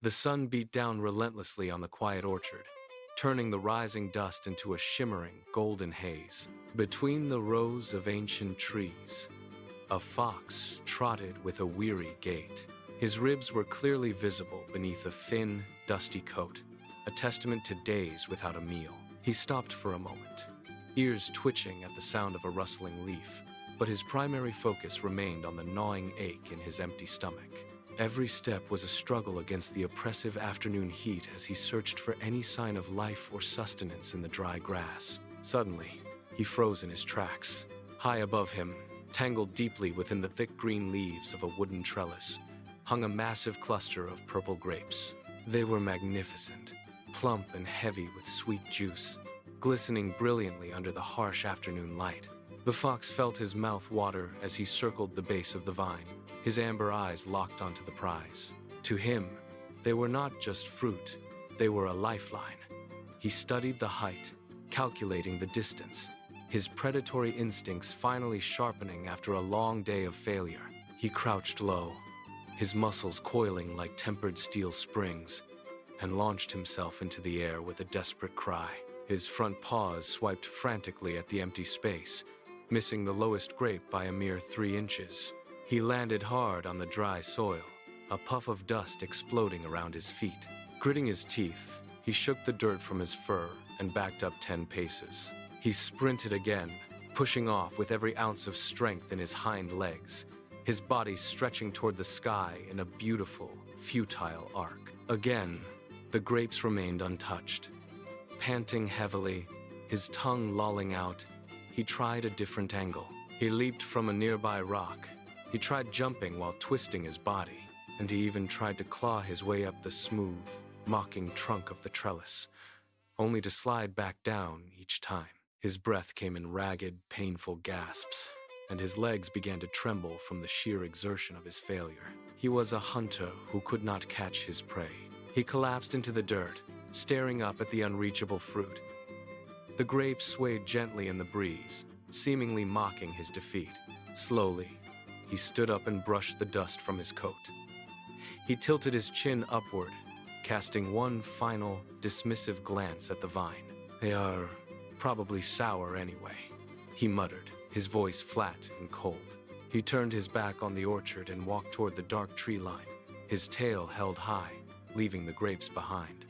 The sun beat down relentlessly on the quiet orchard, turning the rising dust into a shimmering, golden haze. Between the rows of ancient trees, a fox trotted with a weary gait. His ribs were clearly visible beneath a thin, dusty coat, a testament to days without a meal. He stopped for a moment, ears twitching at the sound of a rustling leaf, but his primary focus remained on the gnawing ache in his empty stomach. Every step was a struggle against the oppressive afternoon heat as he searched for any sign of life or sustenance in the dry grass. Suddenly, he froze in his tracks. High above him, tangled deeply within the thick green leaves of a wooden trellis, hung a massive cluster of purple grapes. They were magnificent, plump and heavy with sweet juice, glistening brilliantly under the harsh afternoon light. The fox felt his mouth water as he circled the base of the vine, his amber eyes locked onto the prize. To him, they were not just fruit, they were a lifeline. He studied the height, calculating the distance, his predatory instincts finally sharpening after a long day of failure. He crouched low, his muscles coiling like tempered steel springs, and launched himself into the air with a desperate cry. His front paws swiped frantically at the empty space, missing the lowest grape by a mere 3 inches. He landed hard on the dry soil, a puff of dust exploding around his feet. Gritting his teeth, he shook the dirt from his fur and backed up 10 paces. He sprinted again, pushing off with every ounce of strength in his hind legs, his body stretching toward the sky in a beautiful, futile arc. Again, the grapes remained untouched. Panting heavily, his tongue lolling out, he tried a different angle. He leaped from a nearby rock. He tried jumping while twisting his body, and he even tried to claw his way up the smooth, mocking trunk of the trellis, only to slide back down each time. His breath came in ragged, painful gasps, and his legs began to tremble from the sheer exertion of his failure. He was a hunter who could not catch his prey. He collapsed into the dirt, staring up at the unreachable fruit. The grapes swayed gently in the breeze, seemingly mocking his defeat. Slowly, he stood up and brushed the dust from his coat. He tilted his chin upward, casting one final, dismissive glance at the vine. "They are probably sour anyway," he muttered, his voice flat and cold. He turned his back on the orchard and walked toward the dark tree line, his tail held high, leaving the grapes behind.